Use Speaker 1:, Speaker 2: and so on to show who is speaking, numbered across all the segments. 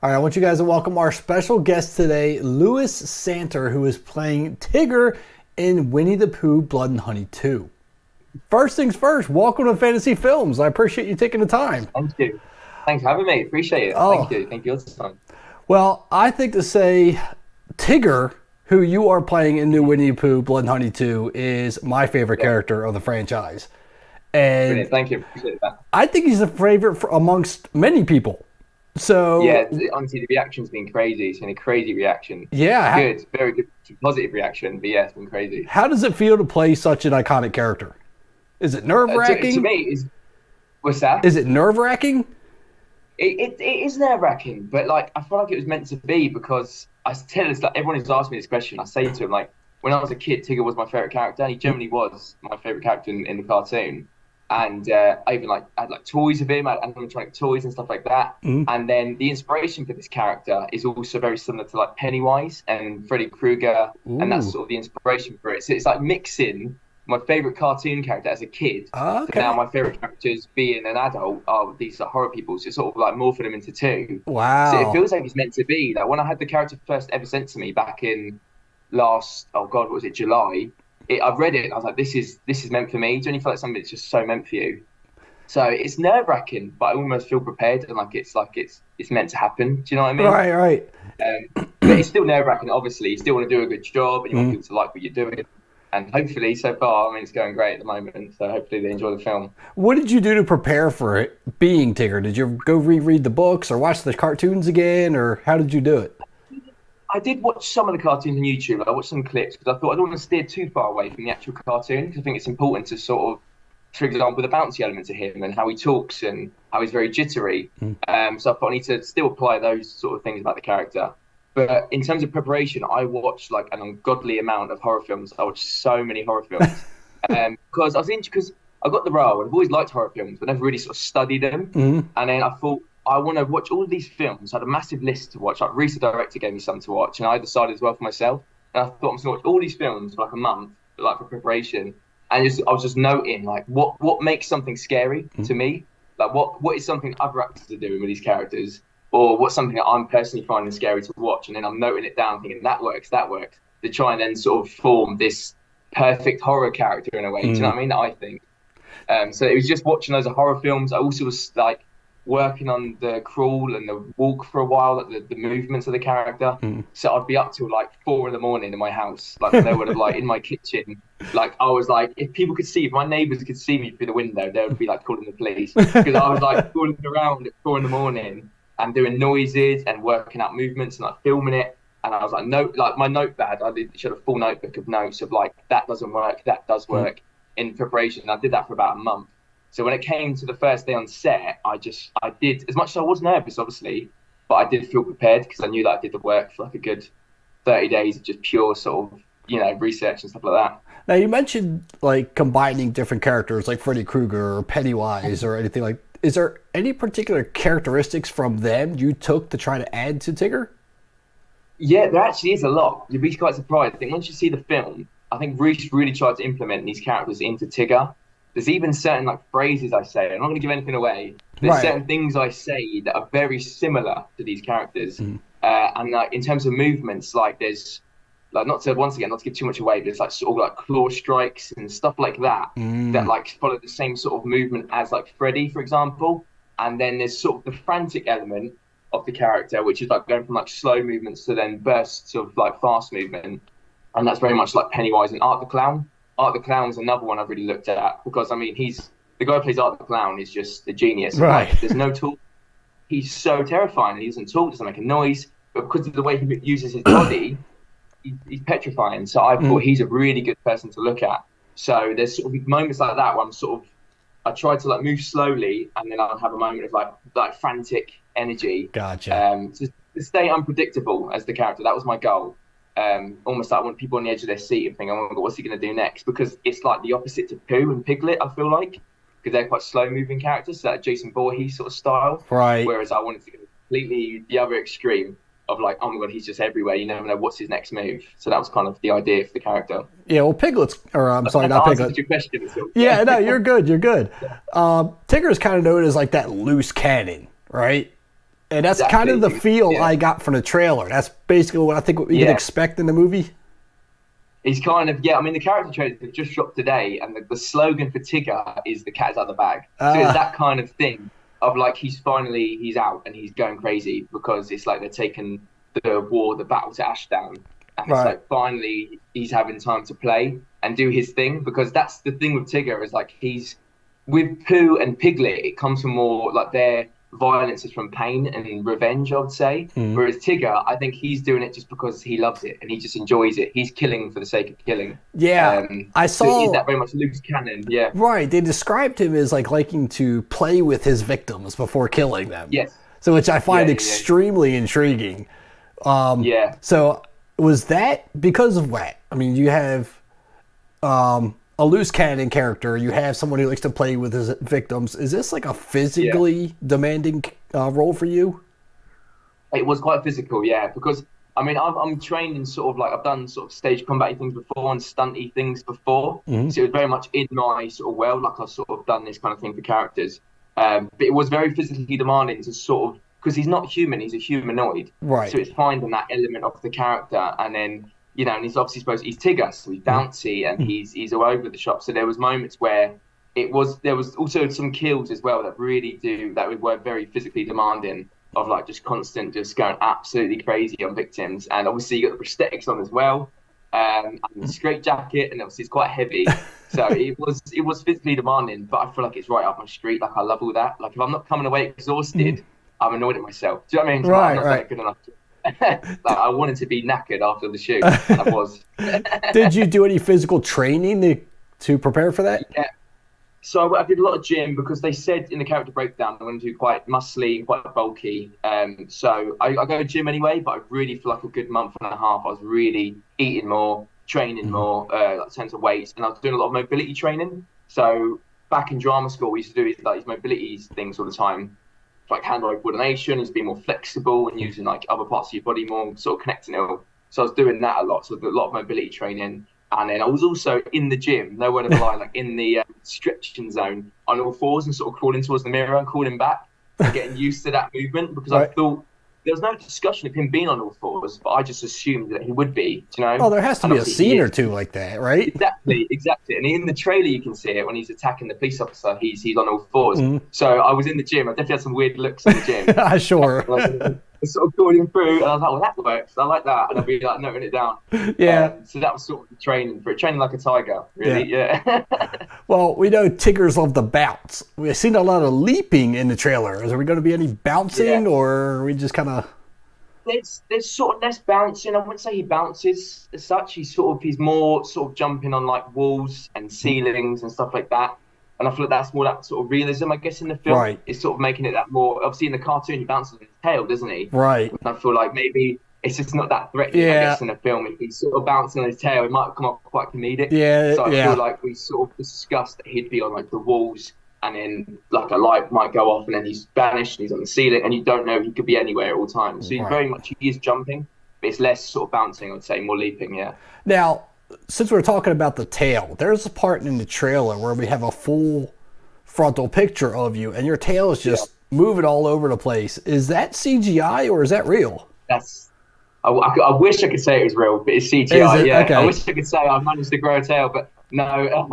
Speaker 1: All right, I want you guys to welcome our special guest today, Lewis Santer, who is playing Tigger in Winnie the Pooh Blood and Honey 2. First things first, welcome to Fantasy Films. I appreciate you taking the time.
Speaker 2: Thank you. Thanks for having me. Appreciate it.
Speaker 1: Oh.
Speaker 2: Thank you. Thank you all the time.
Speaker 1: Well, I think to say Tigger, who you are playing in New Winnie the Pooh Blood and Honey 2, is my favorite character of the franchise. And
Speaker 2: brilliant. Thank you. Appreciate that.
Speaker 1: I think he's a favorite amongst many people. So
Speaker 2: yeah, honestly, the reaction's been crazy. It's been a crazy reaction.
Speaker 1: Yeah.
Speaker 2: Good. Very good. Positive reaction. But yeah, it's been crazy.
Speaker 1: How does it feel to play such an iconic character? Is it nerve-wracking?
Speaker 2: To me, what's that?
Speaker 1: Is it nerve-wracking?
Speaker 2: It is nerve-wracking, but like I feel like it was meant to be, because I tell this, like everyone who's asked me this question, I say to him, like, when I was a kid, Tigger was my favorite character, and he generally was my favorite character in the cartoon. And I even had toys of him, I had animatronic toys and stuff like that. And then the inspiration for this character is also very similar to like Pennywise and Freddy Krueger, and that's sort of the inspiration for it. So it's like mixing my favorite cartoon character as a kid.
Speaker 1: Okay.
Speaker 2: Now my favorite characters being an adult are these horror people. So it's sort of like morphing them into two.
Speaker 1: Wow.
Speaker 2: So it feels like it's meant to be. Like when I had the character first ever sent to me back in July, I've read it and I was like, this is meant for me. Do you feel like something that's just so meant for you? So it's nerve wracking, but I almost feel prepared and like it's meant to happen. Do you know what I mean?
Speaker 1: Right.
Speaker 2: But it's still nerve wracking. Obviously, you still want to do a good job and you want people to like what you're doing. And hopefully, so far, I mean, it's going great at the moment. So hopefully they enjoy the film. What
Speaker 1: did you do to prepare for it being Tigger? Did you go reread the books or watch the cartoons again, or how did you do it?
Speaker 2: I did watch some of the cartoons on YouTube. I watched some clips because I thought I don't want to steer too far away from the actual cartoon, because I think it's important to sort of, for example, the bouncy element to him and how he talks and how he's very jittery. So I thought I need to still apply those sort of things about the character. But in terms of preparation, I watched like an ungodly amount of horror films. I watched so many horror films because I got the role and I've always liked horror films, but never really sort of studied them. And then I thought, I want to watch all of these films. I had a massive list to watch. Like Rhys, the director, gave me some to watch, and I decided as well for myself. And I thought I'm going to watch all these films for like a month, like for preparation. And I was just noting like what makes something scary to me, like what is something other actors are doing with these characters, or what's something that I'm personally finding scary to watch. And then I'm noting it down, thinking that works, to try and then sort of form this perfect horror character in a way. Do you know what I mean? I think. So it was just watching those horror films. I also was like working on the crawl and the walk for a while, like the movements of the character. So I'd be up till like 4 a.m. in my house, like they would have like in my kitchen. Like I was like, if people could see, if my neighbours could see me through the window, they would be like calling the police, because I was like crawling around at 4 a.m. and doing noises and working out movements and like filming it. And I was like, my notepad, I should have a full notebook of notes of like, that doesn't work, that does work, in preparation. I did that for about a month. So when it came to the first day on set, I did, as much as I was nervous, obviously, but I did feel prepared because I knew that I did the work for like a good 30 days of just pure sort of, research and stuff like that.
Speaker 1: Now, you mentioned like combining different characters like Freddy Krueger or Pennywise or anything like, is there any particular characteristics from them you took to try to add to Tigger?
Speaker 2: Yeah, there actually is a lot. You'd be quite surprised. I think once you see the film, I think Rhys really tried to implement these characters into Tigger. There's even certain like phrases I say. I'm not going to give anything away. There's certain things I say that are very similar to these characters. And like in terms of movements, like there's like not to give too much away, but it's like sort of like claw strikes and stuff like that that like follow the same sort of movement as like Freddy, for example. And then there's sort of the frantic element of the character, which is like going from like slow movements to then bursts of like fast movement. And that's very much like Pennywise and Art the Clown. Art the Clown is another one I've really looked at, because I mean the guy who plays Art the Clown is just a genius.
Speaker 1: Right.
Speaker 2: Like, there's no talk. He's so terrifying. He doesn't talk, doesn't make a noise, but because of the way he uses his body, he's petrifying. So I thought he's a really good person to look at. So there's sort of moments like that where I try to like move slowly, and then I'll have a moment of like frantic energy.
Speaker 1: Gotcha.
Speaker 2: To stay unpredictable as the character. That was my goal. Almost like when people on the edge of their seat and think, oh my God, what's he going to do next? Because it's like the opposite to Pooh and Piglet, I feel like, because they're quite slow moving characters, so that Jason Voorhees sort of style.
Speaker 1: Right.
Speaker 2: Whereas I wanted to go completely the other extreme of like, oh my God, he's just everywhere. You never know what's his next move. So that was kind of the idea for the character.
Speaker 1: Yeah, well, Piglet's, or I'm sorry, not Piglet.
Speaker 2: Your question,
Speaker 1: yeah, no, you're good. Tigger is kind of known as like that loose cannon, right? And that's kind of the feel I got from the trailer. That's basically what I think we could expect in the movie.
Speaker 2: He's kind of, I mean, the character trailers have just dropped today, and the slogan for Tigger is "the cat's out of the bag." So it's that kind of thing of like he's out and he's going crazy because it's like they're taking the battle to Ashdown, and it's like finally he's having time to play and do his thing, because that's the thing with Tigger is like he's with Pooh and Piglet, it comes from more like their violence is from pain and revenge, I would say. Whereas Tigger, I think he's doing it just because he loves it and he just enjoys it. He's killing for the sake of killing.
Speaker 1: Yeah, I saw.
Speaker 2: So he's that very much loose cannon. Yeah,
Speaker 1: right. They described him as like liking to play with his victims before killing them.
Speaker 2: Yes.
Speaker 1: So which I find extremely intriguing. So was that because of what? I mean, you have a loose cannon character, you have someone who likes to play with his victims. Is this like a physically demanding role for you?
Speaker 2: It was quite physical, because I mean, I'm trained in sort of like, I've done sort of stage combat things before and stunty things before. So it was very much in my sort of world, like I've sort of done this kind of thing for characters. But it was very physically demanding to sort of, because he's not human, he's a humanoid.
Speaker 1: Right.
Speaker 2: So it's finding that element of the character, and then, and he's obviously he's Tigger, so he's bouncy and he's all over the shop. So there was moments where there was also some kills as well that were very physically demanding, of like just constant, just going absolutely crazy on victims. And obviously you got the prosthetics on as well, and the straight jacket, and obviously it's quite heavy. So it was physically demanding, but I feel like it's right up my street. Like I love all that. Like if I'm not coming away exhausted, I'm annoyed at myself. Do you know what I mean? I'm not good enough. Like I wanted to be knackered after the shoot. And I was.
Speaker 1: Did you do any physical training to prepare for that?
Speaker 2: Yeah. So I did a lot of gym, because they said in the character breakdown I'm going to do quite muscly, quite bulky. So I go to gym anyway, but I really feel like a good month and a half I was really eating more, training more, like sense of weights, and I was doing a lot of mobility training. So back in drama school, we used to do these mobility things all the time. Like hand-eye coordination, is being more flexible and using like other parts of your body more, sort of connecting it all. So I was doing that a lot. So I did a lot of mobility training, and then I was also in the gym, no word of a lie, like in the stretching zone on all fours and sort of crawling towards the mirror and crawling back and getting used to that movement, because I thought there was no discussion of him being on all fours, but I just assumed that he would be,
Speaker 1: Oh, there has to be a scene or two like that, right?
Speaker 2: Exactly. And in the trailer, you can see it when he's attacking the police officer. He's on all fours. So I was in the gym. I definitely had some weird looks in the gym.
Speaker 1: Sure.
Speaker 2: Like, sort of crawling through, and I was like, well, that works. I like that. And I'd be like noting it down. So that was sort of the training for it. Training like a tiger, really. Yeah.
Speaker 1: Well, we know Tiggers love the bounce. We've seen a lot of leaping in the trailer. Is there going to be any bouncing, or are we just kind of...
Speaker 2: There's sort of less bouncing. I wouldn't say he bounces as such. He's more sort of jumping on like walls and ceilings and stuff like that. And I feel like that's more that sort of realism, I guess, in the film.
Speaker 1: Right.
Speaker 2: It's sort of making it that more... Obviously, in the cartoon, he bounces on his tail, doesn't he?
Speaker 1: Right.
Speaker 2: And I feel like maybe it's just not that threatening, I guess, in the film. If he's sort of bouncing on his tail, it might come off quite comedic. So I feel like we sort of discussed that he'd be on, like, the walls, and then, like, a light might go off, and then he's vanished, and he's on the ceiling, and you don't know, he could be anywhere at all times. So he's very much... He is jumping, but it's less sort of bouncing, I would say, more leaping,
Speaker 1: Now, since we're talking about the tail, there's a part in the trailer where we have a full frontal picture of you, and your tail is just moving all over the place. Is that CGI or is that real?
Speaker 2: I wish I could say it was real, but it's CGI.
Speaker 1: Okay.
Speaker 2: I wish I could say I managed to grow a tail, but no,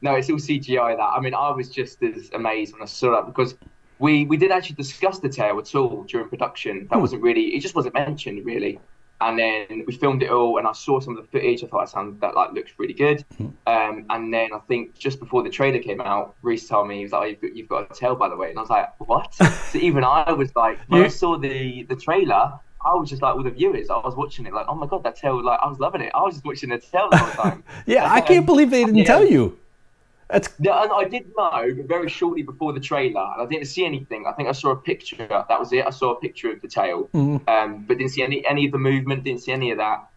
Speaker 2: no, it's all CGI. That, I mean, I was just as amazed when I saw that, because we didn't actually discuss the tail at all during production. That wasn't really, it just wasn't mentioned really. And then we filmed it all, and I saw some of the footage. I thought that like looks really good. And then I think just before the trailer came out, Rhys told me, he was like, oh, you've got a tail, by the way. And I was like, what? So even I was like, when I saw the trailer, I was just like, with the viewers, I was watching it like, oh my God, that tail, like, I was loving it. I was just watching the tail the whole time.
Speaker 1: I can't believe they didn't tell you.
Speaker 2: No, and I did know, but very shortly before the trailer, and I didn't see anything. I think I saw a picture. That was it. I saw a picture of the tail, but didn't see any of the movement. Didn't see any of that.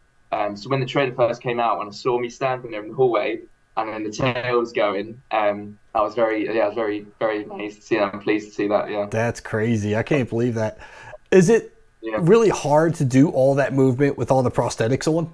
Speaker 2: So when the trailer first came out, and I saw me standing there in the hallway, and then the tail was going, I was very, very amazed to see that. I'm pleased to see that. Yeah,
Speaker 1: that's crazy. I can't believe that. Is it really hard to do all that movement with all the prosthetics on?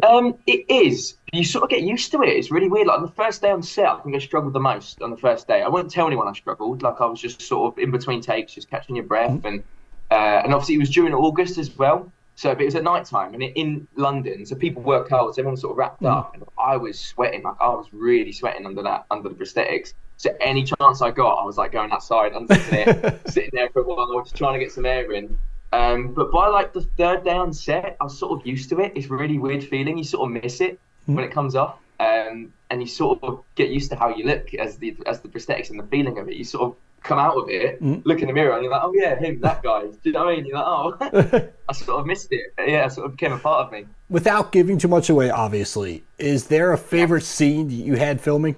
Speaker 2: It is. You sort of get used to it. It's really weird. Like on the first day on set, I think I struggled the most on the first day. I wouldn't tell anyone I struggled. Like I was just sort of in between takes, just catching your breath, and obviously it was during August as well. So it was at night time and in London, so people were cold, so everyone was sort of wrapped up, and I was sweating. Like I was really sweating under the prosthetics. So any chance I got, I was like going outside, unzipping it, sitting there for a while, just trying to get some air in. But by like the third day on set, I was sort of used to it. It's a really weird feeling. You sort of miss it when it comes off, and you sort of get used to how you look as the prosthetics and the feeling of it. You sort of come out of it, look in the mirror, and you're like, oh yeah, him, that guy. Do you know what I mean? You're like, oh, I sort of missed it. Yeah, it sort of became a part of me.
Speaker 1: Without giving too much away, obviously, is there a favorite scene that you had filming?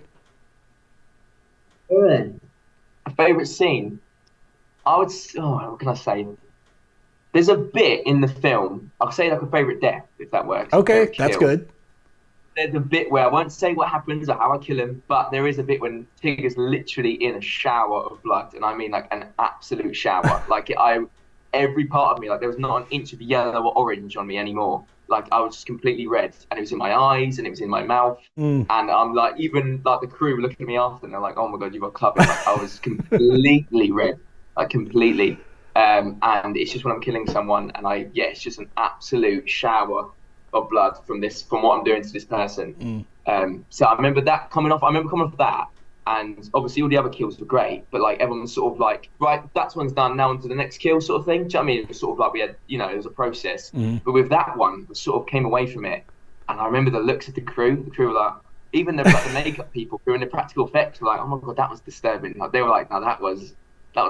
Speaker 2: A favorite scene? What can I say? There's a bit in the film, I'll say like a favorite death, if that works.
Speaker 1: Okay, that's good.
Speaker 2: There's a bit where I won't say what happens or how I kill him, but there is a bit when Tigger's literally in a shower of blood, and I mean like an absolute shower. Like every part of me, like there was not an inch of yellow or orange on me anymore. Like I was just completely red, and it was in my eyes and it was in my mouth, and I'm like, even like the crew were looking at me after, and they're like, "Oh my god, you got clubbed!" Like I was completely red, like completely. And it's just when I'm killing someone, and it's just an absolute shower of blood from what I'm doing to this person. So I remember that coming off. I remember coming off that, and obviously all the other kills were great, but like everyone's sort of like, right, that one's done, now on to the next kill, sort of thing. Do you know what I mean? It was sort of like we had, it was a process. But with that one, we sort of came away from it, and I remember the looks of the crew. The crew were like, even the makeup people who were in the practical effects were like, oh my god, that was disturbing. Like they were like, no, that was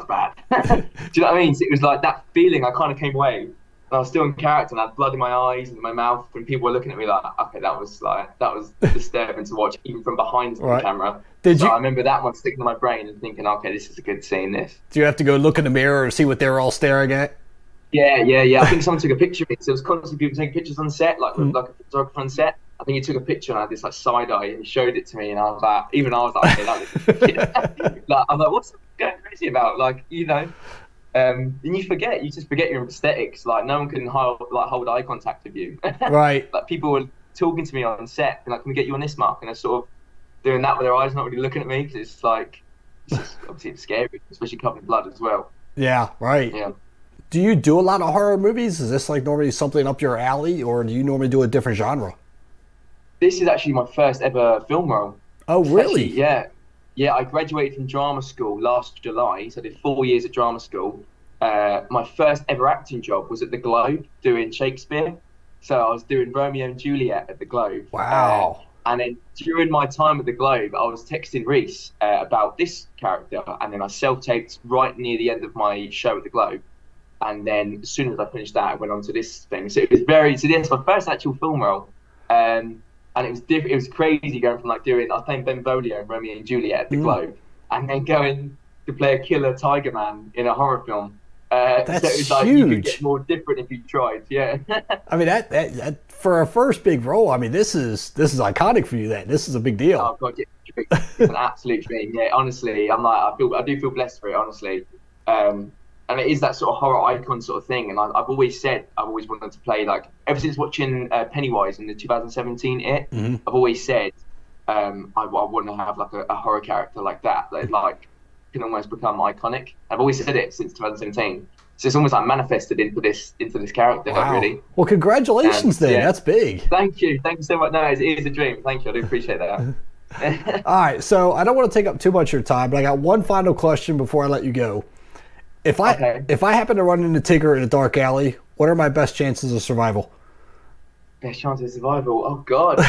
Speaker 2: bad. Do you know what I mean? So it was like that feeling. I kind of came away, and I was still in character, and I had blood in my eyes and in my mouth, and people were looking at me like, okay, that was disturbing to watch, even from behind the camera. I remember that one sticking to my brain and thinking, okay, this is a good scene. This.
Speaker 1: Do you have to go look in the mirror and see what they were all staring at?
Speaker 2: Yeah. I think someone took a picture of it. So there was constantly people taking pictures on set, like with like a photographer on set. I think he took a picture and I had this like side eye, and he showed it to me, and I was like, okay, that looks like I'm like, what's going crazy about? Like, and you just forget your prosthetics. Like no one can hold eye contact with you.
Speaker 1: Right.
Speaker 2: Like people were talking to me on set, and like, can we get you on this mark? And they're sort of doing that with their eyes, not really looking at me, because it's obviously it's scary, especially covered in blood as well.
Speaker 1: Yeah, right.
Speaker 2: Yeah.
Speaker 1: Do you do a lot of horror movies? Is this like normally something up your alley, or do you normally do a different genre?
Speaker 2: This is actually my first ever film role.
Speaker 1: Oh, really?
Speaker 2: Actually, yeah. I graduated from drama school last July, so I did 4 years at drama school. My first ever acting job was at the Globe doing Shakespeare. So I was doing Romeo and Juliet at the Globe.
Speaker 1: Wow.
Speaker 2: And then during my time at the Globe, I was texting Rhys about this character, and then I self-taped right near the end of my show at the Globe. And then as soon as I finished that, I went on to this thing. So it was this my first actual film role. And it was different. It was crazy going from like I was playing Benvolio in Romeo and Juliet at the Globe, and then going to play a killer Tiger Man in a horror film.
Speaker 1: That's
Speaker 2: so it was like
Speaker 1: huge.
Speaker 2: You could get more different if you tried. Yeah.
Speaker 1: I mean that for a first big role. I mean this is iconic for you. This is a big deal.
Speaker 2: Oh god, it's an absolute dream. Yeah, honestly, I do feel blessed for it. Honestly. And it is that sort of horror icon sort of thing. And I've always wanted to play, like, ever since watching Pennywise in the 2017 It, I've always said I want to have like a horror character like that like can almost become iconic. I've always said it since 2017. So it's almost like manifested into this character.
Speaker 1: Wow.
Speaker 2: Really.
Speaker 1: Well, congratulations then. Yeah. That's big.
Speaker 2: Thank you so much. No, it is a dream. Thank you. I do appreciate that.
Speaker 1: All right, so I don't want to take up too much of your time, but I got one final question before I let you go. If I happen to run into Tigger in a dark alley, what are my best chances of survival?
Speaker 2: Best chances of survival? Oh god.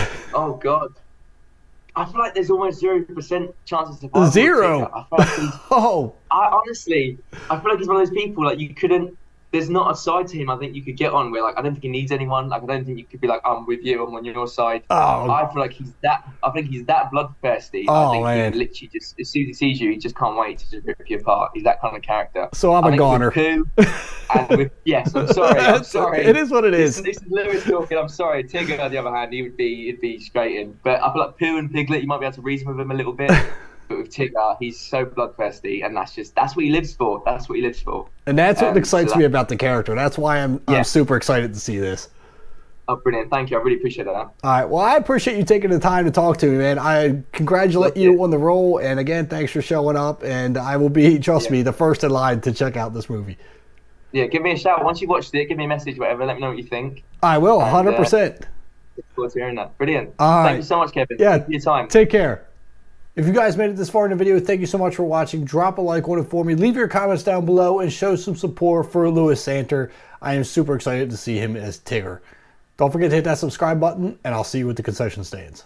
Speaker 2: I feel like there's almost 0% chance of survival.
Speaker 1: Zero.
Speaker 2: I feel like I feel like he's one of those people, like you couldn't. There's not a side to him I think you could get on where, like, I don't think he needs anyone. Like, I don't think you could be like, I'm with you, I'm on your side.
Speaker 1: Oh.
Speaker 2: I feel like I think he's that bloodthirsty.
Speaker 1: Oh,
Speaker 2: I think
Speaker 1: man.
Speaker 2: he literally just, as soon as he sees you, he just can't wait to just rip you apart. He's that kind of character.
Speaker 1: So I'm a goner.
Speaker 2: Yes, I'm sorry.
Speaker 1: It is what it is.
Speaker 2: This is Lewis talking. I'm sorry. Tigger, on the other hand, he'd be straight in. But I feel like Pooh and Piglet, you might be able to reason with him a little bit. But with Tigger, he's so bloodthirsty, and that's what he lives for.
Speaker 1: And that's what excites me about the character. That's why I'm super excited to see this.
Speaker 2: Oh, brilliant. Thank you. I really appreciate that.
Speaker 1: All right. Well, I appreciate you taking the time to talk to me, man. I congratulate you on the role. And again, thanks for showing up. And I will be, trust me, the first in line to check out this movie.
Speaker 2: Yeah, give me a shout. Once you've watched it, give me a message, whatever. Let me know what you think.
Speaker 1: I will, 100%.
Speaker 2: Look forward to hearing that. Brilliant.
Speaker 1: All right.
Speaker 2: Thank you so much, Kevin.
Speaker 1: Yeah.
Speaker 2: Thank you for your time.
Speaker 1: Take care. If you guys made it this far in the video, thank you so much for watching. Drop a like on it for me. Leave your comments down below and show some support for Lewis Santer. I am super excited to see him as Tigger. Don't forget to hit that subscribe button, and I'll see you at the concession stands.